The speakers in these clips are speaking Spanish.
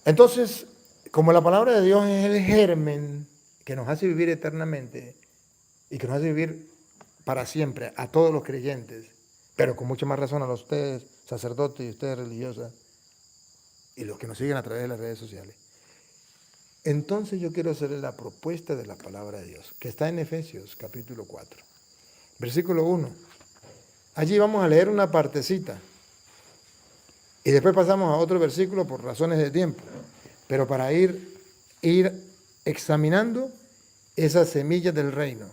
Entonces, como la palabra de Dios es el germen que nos hace vivir eternamente y que nos hace vivir para siempre a todos los creyentes, pero con mucha más razón a los ustedes sacerdotes y ustedes religiosas y los que nos siguen a través de las redes sociales. Entonces yo quiero hacerles la propuesta de la palabra de Dios, que está en Efesios capítulo 4, versículo 1. Allí vamos a leer una partecita y después pasamos a otro versículo por razones de tiempo, pero para ir examinando esas semillas del reino,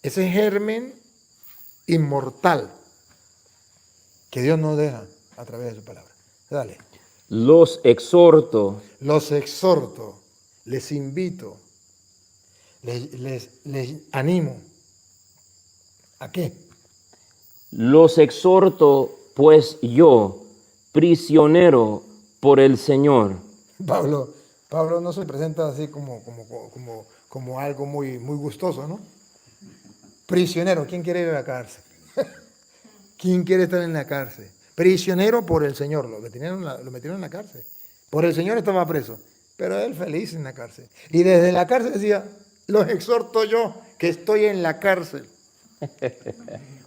ese germen inmortal que Dios nos deja a través de su palabra. Dale. Los exhorto, Los exhorto, les invito, les animo. ¿A qué? los exhorto, pues yo, prisionero por el Señor. Pablo no se presenta así como algo muy gustoso, ¿no? Prisionero, ¿quién quiere ir a la cárcel? ¿Quién quiere estar en la cárcel? Prisionero por el Señor, lo metieron en la cárcel. Por el Señor estaba preso, pero él feliz en la cárcel. Y desde la cárcel decía, los exhorto yo, que estoy en la cárcel.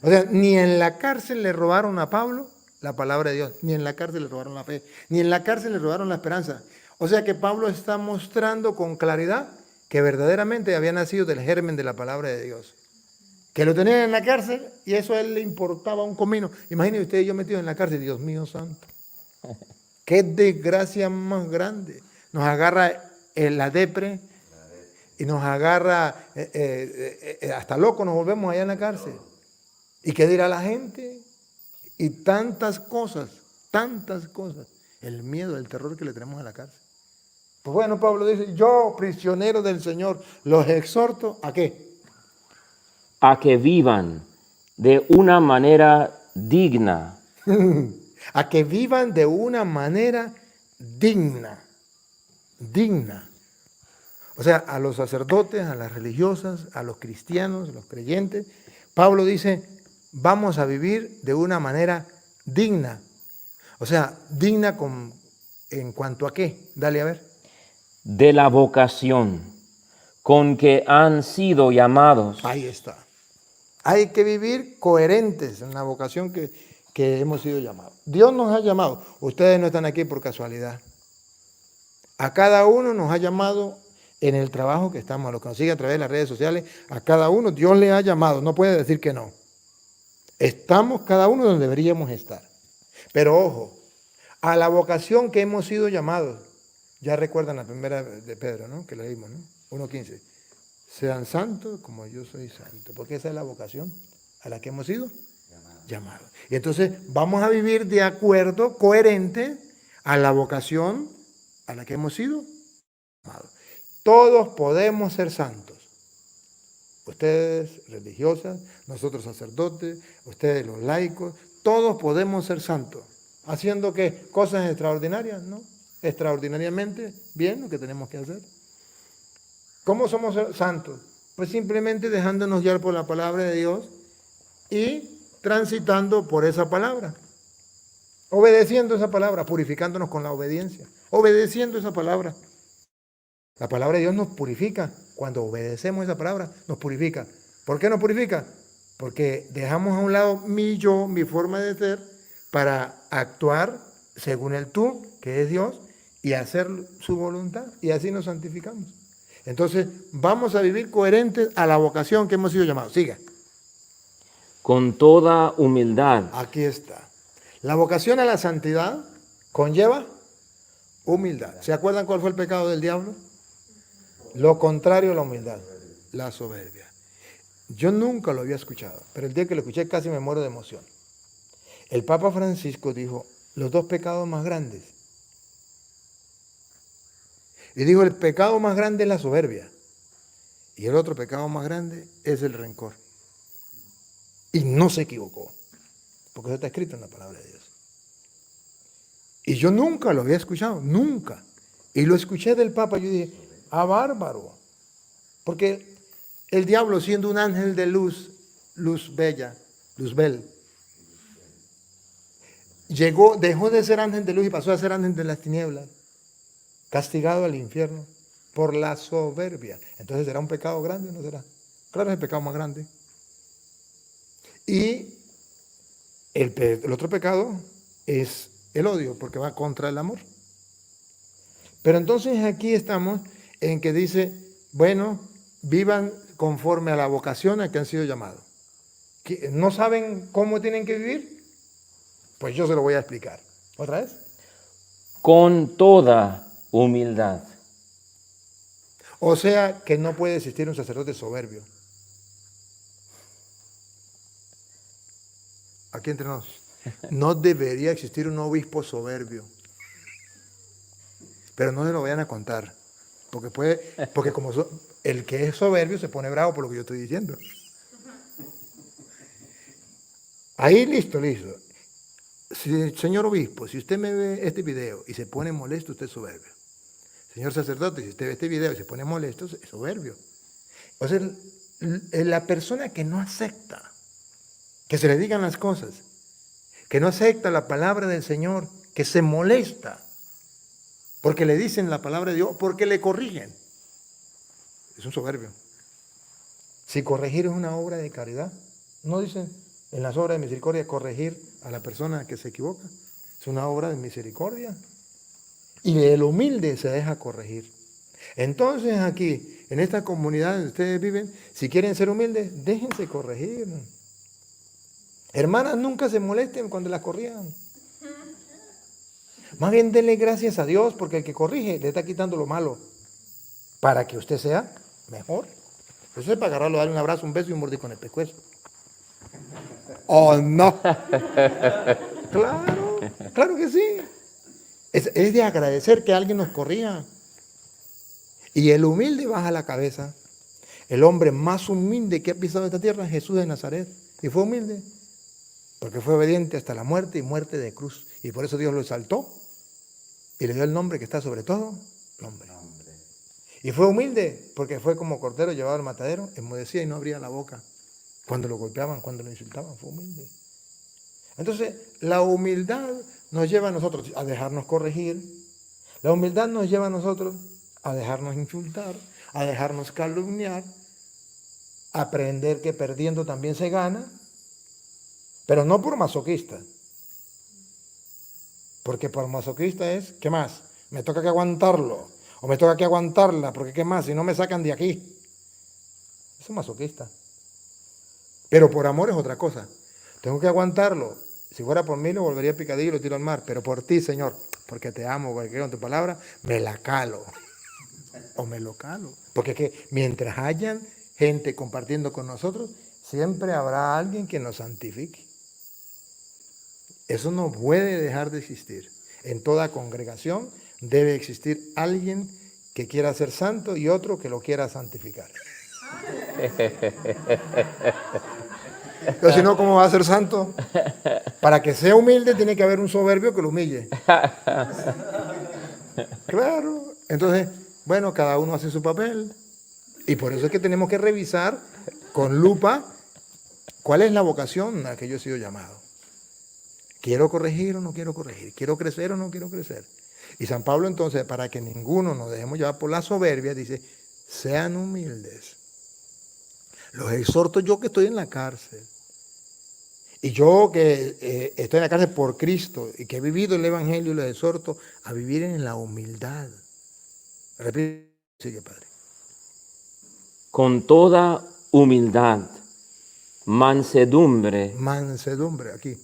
O sea, ni en la cárcel le robaron a Pablo la palabra de Dios, ni en la cárcel le robaron la fe, ni en la cárcel le robaron la esperanza. O sea que Pablo está mostrando con claridad que verdaderamente había nacido del germen de la palabra de Dios. Que lo tenían en la cárcel y eso a él le importaba un comino. Imagínense ustedes yo metido en la cárcel, Dios mío santo. Qué desgracia más grande. Nos agarra la depre y nos agarra, hasta loco nos volvemos allá en la cárcel. ¿Y qué dirá la gente? Y tantas cosas. El miedo, el terror que le tenemos a la cárcel. Pues bueno, Pablo dice, yo, prisionero del Señor, los exhorto, ¿a qué? A que vivan de una manera digna. A que vivan de una manera digna. O sea, a los sacerdotes, a las religiosas, a los cristianos, a los creyentes. Pablo dice, vamos a vivir de una manera digna. O sea, digna en cuanto a qué. Dale a ver. De la vocación con que han sido llamados. Ahí está. Hay que vivir coherentes en la vocación que hemos sido llamados. Dios nos ha llamado. Ustedes no están aquí por casualidad. A cada uno nos ha llamado en el trabajo que estamos, a los que nos siguen a través de las redes sociales, a cada uno Dios le ha llamado, no puede decir que no. Estamos cada uno donde deberíamos estar. Pero ojo, a la vocación que hemos sido llamados, ya recuerdan la primera de Pedro, ¿no? Que leímos, ¿no? 1:15. Sean santos como yo soy santo, porque esa es la vocación a la que hemos sido llamados. Y entonces vamos a vivir de acuerdo, coherente, a la vocación a la que hemos sido llamados. Todos podemos ser santos. Ustedes religiosas, nosotros sacerdotes, ustedes los laicos, todos podemos ser santos. ¿Haciendo qué? ¿Cosas extraordinarias? ¿No? Extraordinariamente bien lo que tenemos que hacer. ¿Cómo somos santos? Pues simplemente dejándonos guiar por la palabra de Dios y transitando por esa palabra. Obedeciendo esa palabra, purificándonos con la obediencia. Obedeciendo esa palabra. La palabra de Dios nos purifica. Cuando obedecemos esa palabra, nos purifica. ¿Por qué nos purifica? Porque dejamos a un lado mi yo, mi forma de ser, para actuar según el tú, que es Dios, y hacer su voluntad. Y así nos santificamos. Entonces, vamos a vivir coherentes a la vocación que hemos sido llamados. Siga. Con toda humildad. Aquí está. La vocación a la santidad conlleva humildad. ¿Se acuerdan cuál fue el pecado del diablo? Lo contrario a la humildad, la soberbia. Yo nunca lo había escuchado, pero el día que lo escuché casi me muero de emoción. El Papa Francisco dijo, los dos pecados más grandes. Y dijo, el pecado más grande es la soberbia. Y el otro pecado más grande es el rencor. Y no se equivocó, porque eso está escrito en la palabra de Dios. Y yo nunca lo había escuchado, nunca. Y lo escuché del Papa, yo dije, bárbaro. Porque el diablo, siendo un ángel de luz, Luzbel, dejó de ser ángel de luz y pasó a ser ángel de las tinieblas. castigado al infierno por la soberbia. Entonces, ¿será un pecado grande o no será? Claro, es el pecado más grande. Y el otro pecado es el odio, porque va contra el amor. Pero entonces aquí estamos en que dice, bueno, vivan conforme a la vocación a que han sido llamados. ¿No saben cómo tienen que vivir? Pues yo se lo voy a explicar. ¿Otra vez? Con toda humildad. O sea que no puede existir un sacerdote soberbio. Aquí entre nos. No debería existir un obispo soberbio. Pero no se lo vayan a contar. Porque como el que es soberbio se pone bravo por lo que yo estoy diciendo. Ahí listo. Señor obispo, si usted me ve este video y se pone molesto, usted es soberbio. Señor sacerdote, si usted ve este video y se pone molesto, es soberbio. O sea, la persona que no acepta que se le digan las cosas, que no acepta la palabra del Señor, que se molesta porque le dicen la palabra de Dios, porque le corrigen, es un soberbio. Si corregir es una obra de caridad, no dicen en las obras de misericordia corregir a la persona que se equivoca, es una obra de misericordia. Y el humilde se deja corregir. Entonces aquí, en esta comunidad donde ustedes viven, si quieren ser humildes, déjense corregir. Hermanas, nunca se molesten cuando las corrijan. Más bien denle gracias a Dios porque el que corrige le está quitando lo malo para que usted sea mejor. Eso es para agarrarlo, darle un abrazo, un beso y un mordisco en el pescuezo. ¡Oh, no! Claro que sí. Es de agradecer que alguien nos corrija. Y el humilde baja la cabeza. El hombre más humilde que ha pisado esta tierra es Jesús de Nazaret. Y fue humilde porque fue obediente hasta la muerte y muerte de cruz. Y por eso Dios lo exaltó y le dio el nombre que está sobre todo nombre. Y fue humilde porque fue como cordero llevado al matadero, enmudecía y no abría la boca. Cuando lo golpeaban, cuando lo insultaban, fue humilde. Entonces, la humildad nos lleva a nosotros a dejarnos corregir. La humildad nos lleva a nosotros a dejarnos insultar, a dejarnos calumniar, a aprender que perdiendo también se gana, pero no por masoquista. Porque por masoquista es, ¿qué más? Me toca que aguantarlo, o me toca que aguantarla, porque ¿qué más? Si no me sacan de aquí. Eso es masoquista. Pero por amor es otra cosa. Tengo que aguantarlo. Si fuera por mí, lo volvería a picadillo y lo tiro al mar. Pero por ti, Señor, porque te amo, porque creo en tu palabra, me la calo. O me lo calo. Porque es que mientras hayan gente compartiendo con nosotros, siempre habrá alguien que nos santifique. Eso no puede dejar de existir. En toda congregación debe existir alguien que quiera ser santo y otro que lo quiera santificar. Pero si no, ¿cómo va a ser santo? Para que sea humilde tiene que haber un soberbio que lo humille. Claro. Entonces, bueno, cada uno hace su papel. Y por eso es que tenemos que revisar con lupa cuál es la vocación a la que yo he sido llamado. ¿Quiero corregir o no quiero corregir? ¿Quiero crecer o no quiero crecer? Y San Pablo entonces, para que ninguno nos dejemos llevar por la soberbia, dice, sean humildes. Los exhorto yo que estoy en la cárcel. Y yo que estoy en la cárcel por Cristo y que he vivido el Evangelio, les exhorto a vivir en la humildad. Repite, sigue, Padre. Con toda humildad, mansedumbre. Mansedumbre, aquí.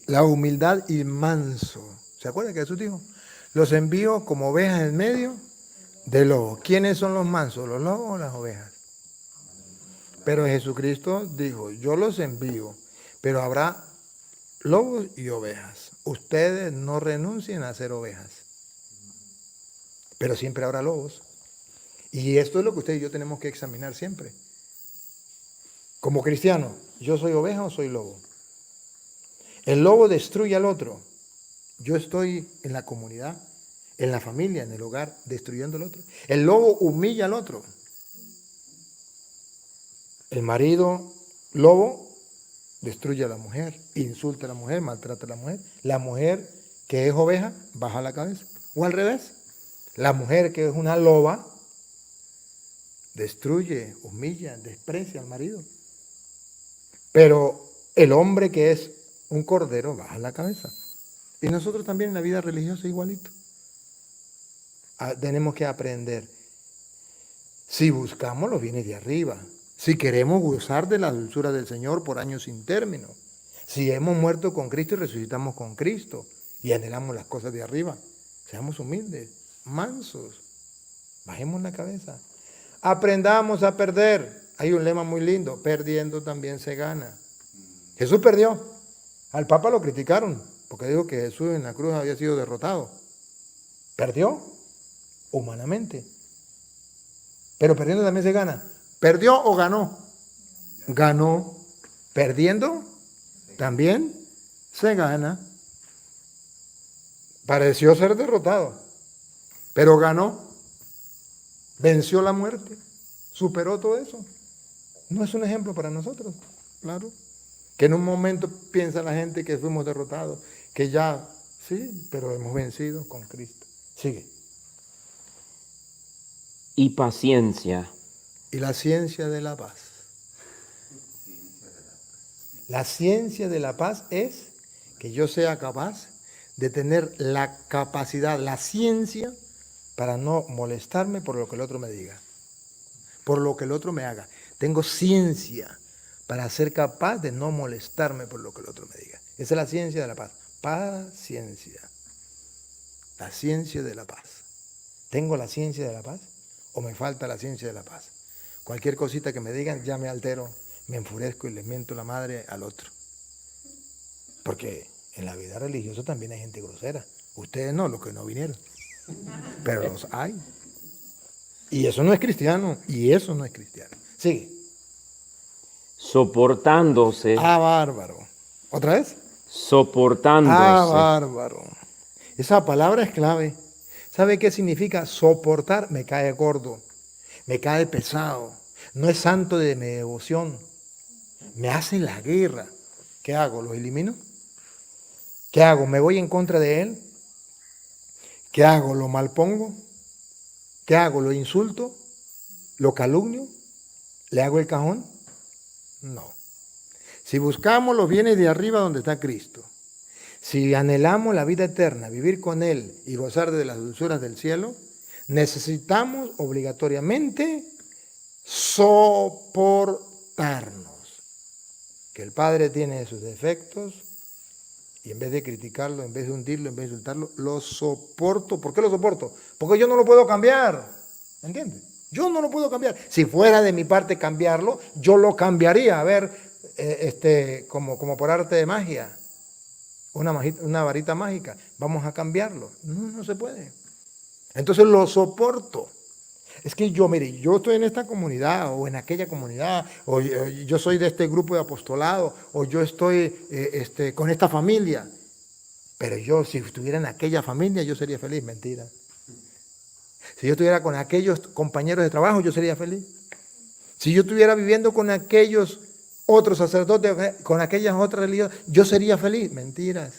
La humildad y manso. ¿Se acuerdan que Jesús dijo? Los envío como ovejas en medio de lobos. ¿Quiénes son los mansos? ¿Los lobos o las ovejas? Pero Jesucristo dijo, yo los envío, pero habrá lobos y ovejas. Ustedes no renuncien a ser ovejas, pero siempre habrá lobos. Y esto es lo que usted y yo tenemos que examinar siempre. Como cristiano, ¿yo soy oveja o soy lobo? El lobo destruye al otro. Yo estoy en la comunidad, en la familia, en el hogar, destruyendo al otro. El lobo humilla al otro. El marido lobo destruye a la mujer, insulta a la mujer, maltrata a la mujer. La mujer que es oveja, baja la cabeza. O al revés, la mujer que es una loba, destruye, humilla, desprecia al marido. Pero el hombre que es un cordero baja la cabeza. Y nosotros también en la vida religiosa igualito. Tenemos que aprender. Si buscamos los bienes de arriba, si queremos gozar de la dulzura del Señor por años sin término, si hemos muerto con Cristo y resucitamos con Cristo y anhelamos las cosas de arriba, seamos humildes, mansos, bajemos la cabeza. Aprendamos a perder. Hay un lema muy lindo, perdiendo también se gana. Jesús perdió. Al Papa lo criticaron, porque dijo que Jesús en la cruz había sido derrotado. Perdió, humanamente. Pero perdiendo también se gana. ¿Perdió o ganó? Ganó. Perdiendo también se gana. Pareció ser derrotado, pero ganó. Venció la muerte. Superó todo eso. ¿No es un ejemplo para nosotros? Claro. Que en un momento piensa la gente que fuimos derrotados, que ya, sí, pero hemos vencido con Cristo. Sigue. Y paciencia. Y la ciencia de la paz. La ciencia de la paz es que yo sea capaz de tener la capacidad, la ciencia, para no molestarme por lo que el otro me diga, por lo que el otro me haga. Tengo ciencia para ser capaz de no molestarme por lo que el otro me diga. Esa es la ciencia de la paz. Paciencia. La ciencia de la paz. ¿Tengo la ciencia de la paz o me falta la ciencia de la paz? Cualquier cosita que me digan, ya me altero, me enfurezco y le miento la madre al otro. Porque en la vida religiosa también hay gente grosera. Ustedes no, los que no vinieron. Pero los hay. Y eso no es cristiano. Y eso no es cristiano. Sigue. Soportándose. Ah, bárbaro. ¿Otra vez? Soportándose. Ah, bárbaro. Esa palabra es clave. ¿Sabe qué significa soportar? Me cae gordo, me cae pesado, no es santo de mi devoción, me hace la guerra. ¿Qué hago? ¿Lo elimino? ¿Qué hago? ¿Me voy en contra de él? ¿Qué hago? ¿Lo malpongo? ¿Qué hago? ¿Lo insulto? ¿Lo calumnio? ¿Le hago el cajón? No. Si buscamos los bienes de arriba donde está Cristo, si anhelamos la vida eterna, vivir con Él y gozar de las dulzuras del cielo, necesitamos obligatoriamente soportarnos. Que el Padre tiene sus defectos y en vez de criticarlo, en vez de hundirlo, en vez de insultarlo, lo soporto. ¿Por qué lo soporto? Porque yo no lo puedo cambiar. ¿Entiendes? Yo no lo puedo cambiar. Si fuera de mi parte cambiarlo, yo lo cambiaría. A ver, como por arte de magia. Una varita mágica, vamos a cambiarlo. No se puede. Entonces lo soporto. Es que yo, mire, yo estoy en esta comunidad o en aquella comunidad, o yo soy de este grupo de apostolado, o yo estoy con esta familia. Pero yo, si estuviera en aquella familia, yo sería feliz. Mentira. Si yo estuviera con aquellos compañeros de trabajo, yo sería feliz. Si yo estuviera viviendo con aquellos otros sacerdotes, con aquellas otras religiones, yo sería feliz. Mentiras.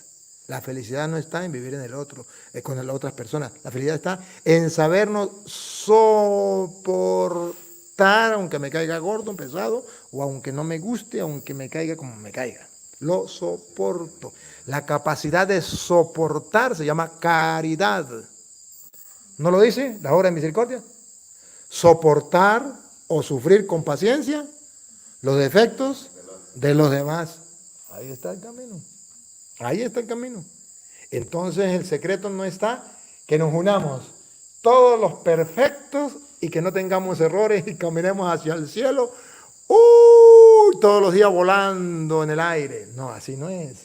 La felicidad no está en vivir en el otro, con las otras personas. La felicidad está en sabernos soportar, aunque me caiga gordo, pesado, o aunque no me guste, aunque me caiga como me caiga. Lo soporto. La capacidad de soportar se llama caridad. ¿No lo dice la obra de misericordia? Soportar o sufrir con paciencia los defectos de los demás. Ahí está el camino. Ahí está el camino. Entonces el secreto no está que nos unamos todos los perfectos y que no tengamos errores y caminemos hacia el cielo todos los días volando en el aire. No, así no es.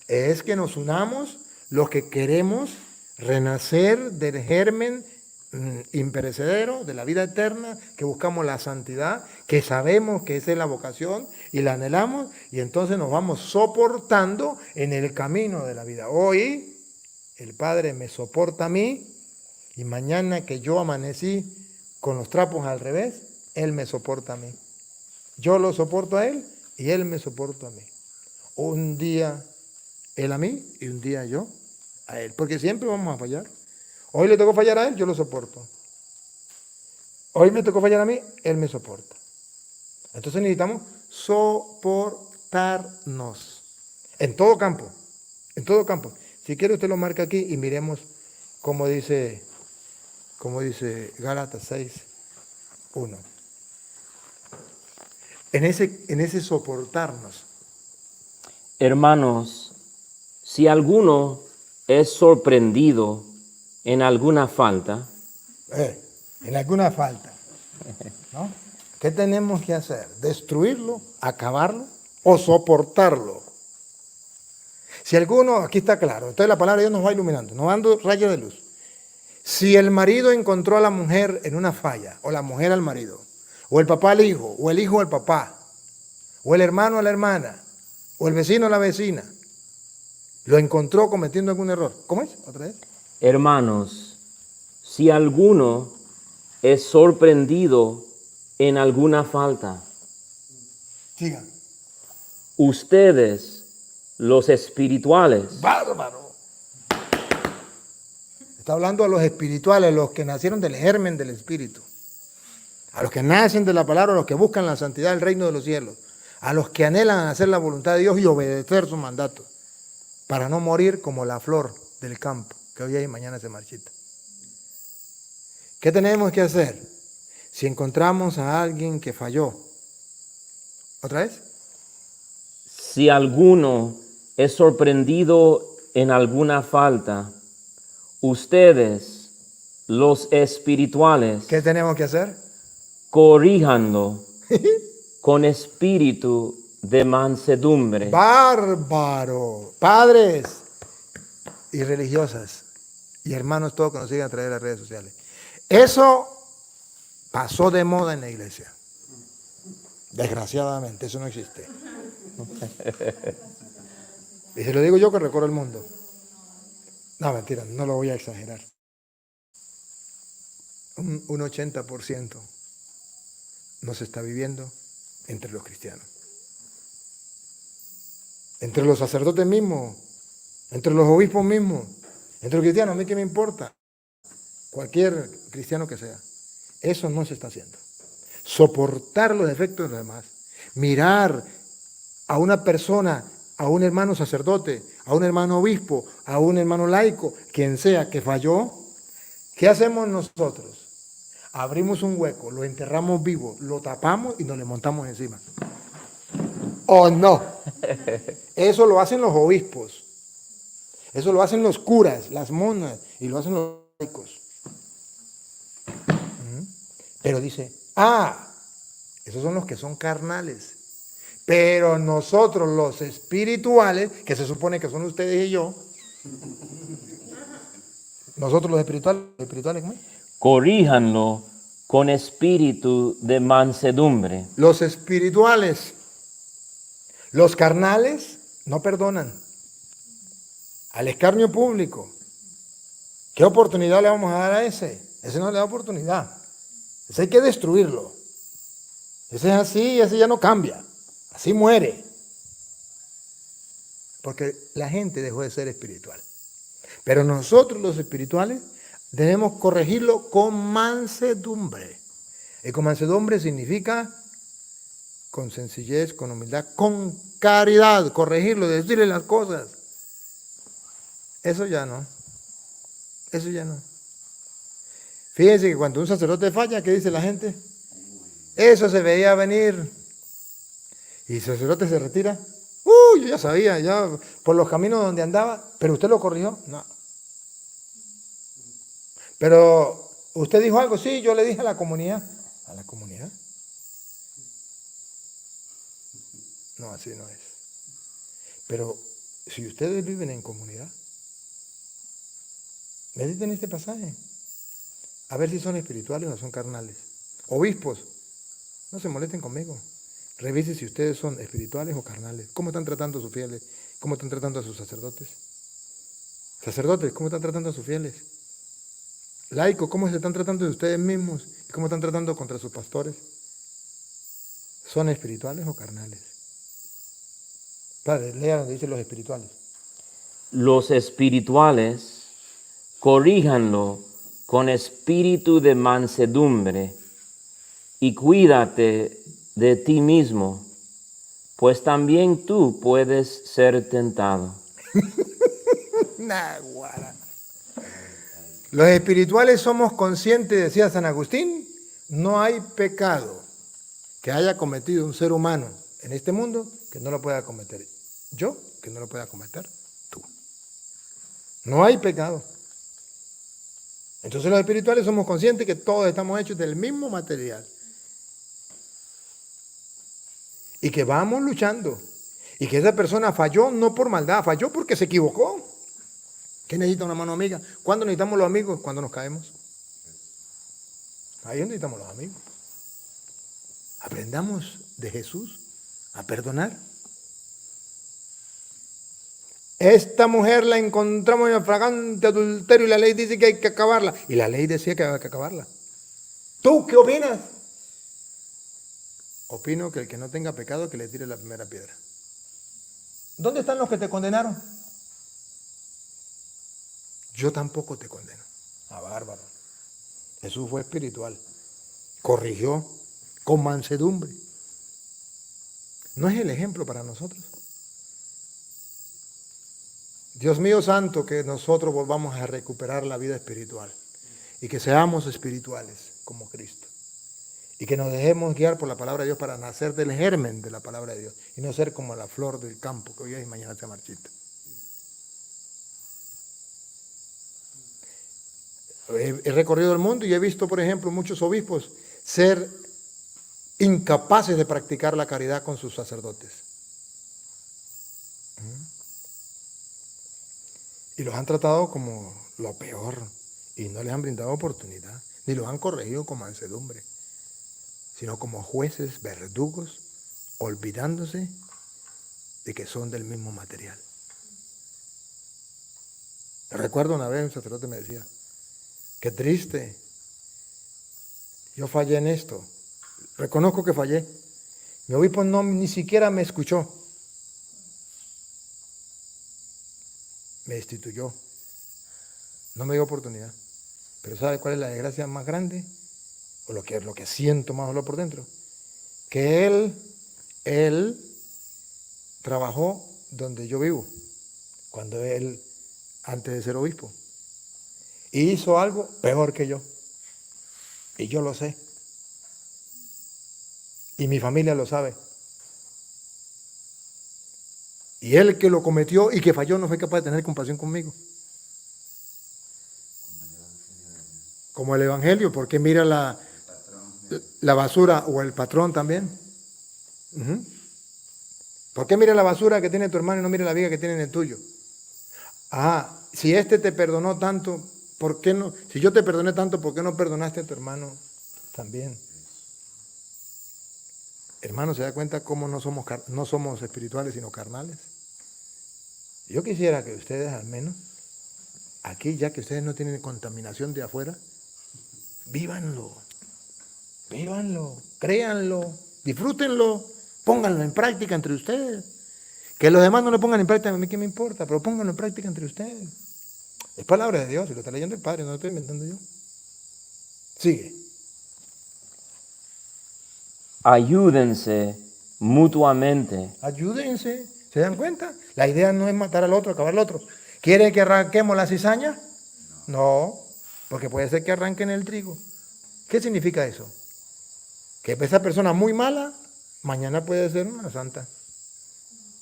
Es que nos unamos los que queremos renacer del germen imperecedero de la vida eterna, que buscamos la santidad, que sabemos que esa es la vocación y la anhelamos, y entonces nos vamos soportando en el camino de la vida. Hoy el Padre me soporta a mí y mañana que yo amanecí con los trapos al revés, Él me soporta a mí. Yo lo soporto a Él y Él me soporta a mí. Un día Él a mí y un día yo a Él. Porque siempre vamos a fallar. Hoy le tocó fallar a Él, yo lo soporto. Hoy me tocó fallar a mí, Él me soporta. Entonces necesitamos soportarnos. En todo campo. En todo campo. Si quiere usted lo marca aquí y miremos cómo dice Gálatas 6:1. En ese soportarnos. Hermanos, si alguno es sorprendido en alguna falta, En alguna falta, ¿no? ¿Qué tenemos que hacer? ¿Destruirlo, acabarlo o soportarlo? Si alguno, aquí está claro, entonces la palabra de Dios nos va iluminando, nos va dando rayos de luz. Si el marido encontró a la mujer en una falla, o la mujer al marido, o el papá al hijo, o el hijo al papá, o el hermano a la hermana, o el vecino a la vecina, lo encontró cometiendo algún error. ¿Cómo es? ¿Otra vez? hermanos, si alguno es sorprendido en alguna falta, Sigan. ustedes, los espirituales, Bárbaro. Está hablando a los espirituales, los que nacieron del germen del espíritu. A los que nacen de la palabra, a los que buscan la santidad del reino de los cielos. A los que anhelan hacer la voluntad de Dios y obedecer sus mandatos. Para no morir como la flor del campo, que hoy hay y mañana se marchita. ¿Qué tenemos que hacer? Si encontramos a alguien que falló. ¿Otra vez? si alguno es sorprendido en alguna falta, ustedes, los espirituales, ¿Qué tenemos que hacer? corríjanlo con espíritu de mansedumbre. Bárbaro. Padres y religiosas y hermanos todos que nos siguen a través de las redes sociales. Eso pasó de moda en la iglesia. Desgraciadamente, eso no existe. Y se lo digo yo que recorro el mundo. No, mentira, no lo voy a exagerar. Un 80% no se está viviendo entre los cristianos. Entre los sacerdotes mismos, entre los obispos mismos, entre los cristianos, a mí qué me importa. Cualquier cristiano que sea. Eso no se está haciendo. Soportar los defectos de los demás. Mirar a una persona, a un hermano sacerdote, a un hermano obispo, a un hermano laico, quien sea que falló. ¿Qué hacemos nosotros? Abrimos un hueco, lo enterramos vivo, lo tapamos y nos le montamos encima. ¿O no? Eso lo hacen los obispos. Eso lo hacen los curas, las monas, y lo hacen los laicos. Pero dice, esos son los que son carnales. Pero nosotros los espirituales, que se supone que son ustedes y yo, nosotros los espirituales, ¿cómo es? Corríjanlo con espíritu de mansedumbre. Los espirituales, los carnales no perdonan. Al escarnio público. ¿Qué oportunidad le vamos a dar a ese? Ese no le da oportunidad. Ese hay que destruirlo. Ese es así, ese ya no cambia. Así muere. Porque la gente dejó de ser espiritual. Pero nosotros los espirituales debemos corregirlo con mansedumbre. Y con mansedumbre significa con sencillez, con humildad, con caridad, corregirlo, decirle las cosas. Eso ya no. Eso ya no. Fíjense que cuando un sacerdote falla, ¿qué dice la gente? Eso se veía venir. Y el sacerdote se retira. Yo ya sabía, ya por los caminos donde andaba, pero usted lo corrigió. No. Pero usted dijo algo, sí, yo le dije a la comunidad. ¿A la comunidad? No, así no es. Pero si ustedes viven en comunidad, mediten este pasaje. A ver si son espirituales o son carnales. Obispos, no se molesten conmigo. Revisen si ustedes son espirituales o carnales. ¿Cómo están tratando a sus fieles? ¿Cómo están tratando a sus sacerdotes? Sacerdotes, ¿cómo están tratando a sus fieles? Laicos, ¿cómo se están tratando de ustedes mismos? ¿Cómo están tratando contra sus pastores? ¿Son espirituales o carnales? Padre, lea donde dice los espirituales. los espirituales, corríjanlo con espíritu de mansedumbre y cuídate de ti mismo, pues también tú puedes ser tentado. Naguará. Los espirituales somos conscientes, decía San Agustín, no hay pecado que haya cometido un ser humano en este mundo que no lo pueda cometer yo, que no lo pueda cometer tú. No hay pecado. Entonces los espirituales somos conscientes que todos estamos hechos del mismo material y que vamos luchando y que esa persona falló no por maldad, falló porque se equivocó. ¿Qué necesita una mano amiga? ¿Cuándo necesitamos los amigos? Cuando nos caemos. Ahí necesitamos los amigos. Aprendamos de Jesús a perdonar. Esta mujer la encontramos en el flagrante adulterio y la ley dice que hay que acabarla. Y la ley decía que había que acabarla. ¿Tú qué opinas? Opino que el que no tenga pecado que le tire la primera piedra. ¿Dónde están los que te condenaron? Yo tampoco te condeno. Ah, bárbaro. Jesús fue espiritual. Corrigió con mansedumbre. ¿No es el ejemplo para nosotros? Dios mío santo, que nosotros volvamos a recuperar la vida espiritual y que seamos espirituales como Cristo y que nos dejemos guiar por la palabra de Dios para nacer del germen de la palabra de Dios y no ser como la flor del campo que hoy es y mañana se marchita. He recorrido el mundo y he visto, por ejemplo, muchos obispos ser incapaces de practicar la caridad con sus sacerdotes. Y los han tratado como lo peor y no les han brindado oportunidad, ni los han corregido con mansedumbre, sino como jueces verdugos, olvidándose de que son del mismo material. Recuerdo una vez un sacerdote me decía, qué triste, yo fallé en esto, reconozco que fallé, mi obispo ni siquiera me escuchó, me destituyó, no me dio oportunidad. Pero ¿sabe cuál es la desgracia más grande? O lo que siento más por dentro. Que él trabajó donde yo vivo, cuando él, antes de ser obispo. Y hizo algo peor que yo. Y yo lo sé. Y mi familia lo sabe. Y él que lo cometió y que falló no fue capaz de tener compasión conmigo. Como el Evangelio, porque mira la basura, o el patrón también. ¿Por qué mira la basura que tiene tu hermano y no mira la viga que tiene en el tuyo? Ah, si este te perdonó tanto, ¿por qué no? Si yo te perdoné tanto, ¿por qué no perdonaste a tu hermano también? Hermano, ¿se da cuenta cómo no somos espirituales, sino carnales? Yo quisiera que ustedes al menos, aquí ya que ustedes no tienen contaminación de afuera, vívanlo, créanlo, disfrútenlo, pónganlo en práctica entre ustedes. Que los demás no lo pongan en práctica, a mí qué me importa, pero pónganlo en práctica entre ustedes. Es palabra de Dios, y lo está leyendo el Padre, no lo estoy inventando yo. Sigue. Ayúdense mutuamente. Ayúdense, ¿se dan cuenta? La idea no es matar al otro, acabar al otro. ¿Quiere que arranquemos la cizaña? No, porque puede ser que arranquen el trigo. ¿Qué significa eso? Que esa persona muy mala, mañana puede ser una santa.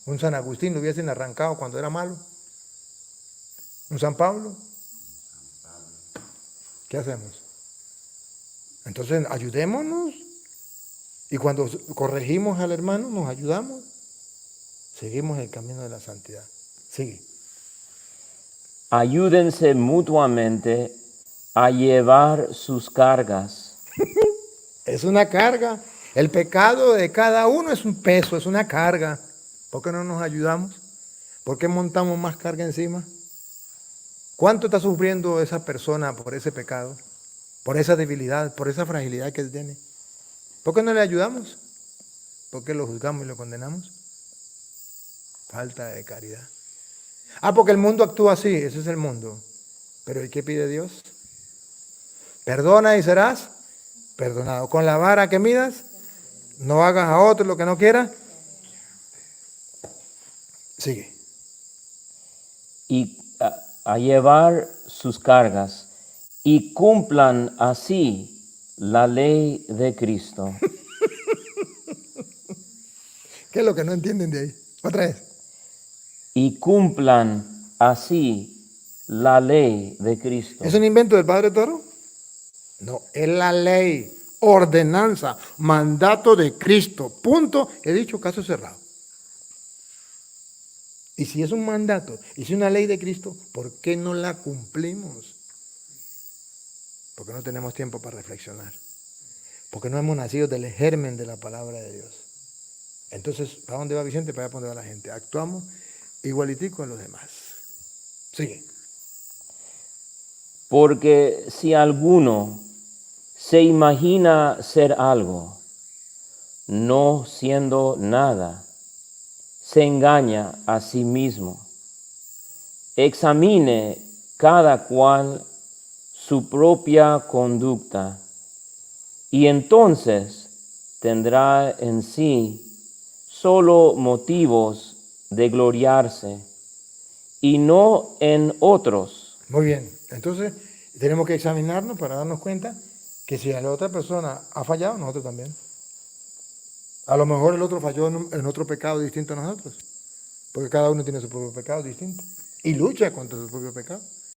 Un San Agustín lo hubiesen arrancado cuando era malo. Un San Pablo. ¿Qué hacemos? Entonces, ayudémonos. Y cuando corregimos al hermano, nos ayudamos. Seguimos el camino de la santidad. Sigue. Ayúdense mutuamente a llevar sus cargas. Es una carga. El pecado de cada uno es un peso, es una carga. ¿Por qué no nos ayudamos? ¿Por qué montamos más carga encima? ¿Cuánto está sufriendo esa persona por ese pecado? Por esa debilidad, por esa fragilidad que tiene. ¿Por qué no le ayudamos? ¿Por qué lo juzgamos y lo condenamos? Falta de caridad. Ah, porque el mundo actúa así, ese es el mundo. Pero ¿y qué pide Dios? Perdona y serás perdonado. Con la vara que midas, no hagas a otro lo que no quieras. Sigue. Y a llevar sus cargas y cumplan así la ley de Cristo. ¿Qué es lo que no entienden de ahí? Otra vez. Y cumplan así la ley de Cristo. ¿Es un invento del Padre Toro? No, es la ley, ordenanza, mandato de Cristo. Punto. He dicho caso cerrado. Y si es un mandato, y si es una ley de Cristo, ¿por qué no la cumplimos? Porque no tenemos tiempo para reflexionar. Porque no hemos nacido del germen de la palabra de Dios. Entonces, ¿para dónde va Vicente? Para allá dónde va la gente. Actuamos igualitico a los demás. Sigue. Porque si alguno se imagina ser algo, no siendo nada, se engaña a sí mismo. Examine cada cual su propia conducta y entonces tendrá en sí solo motivos de gloriarse y no en otros. Muy bien. Entonces, tenemos que examinarnos para darnos cuenta que si a la otra persona ha fallado, nosotros también. A lo mejor el otro falló en otro pecado distinto a nosotros. Porque cada uno tiene su propio pecado distinto. Y lucha contra su propio pecado.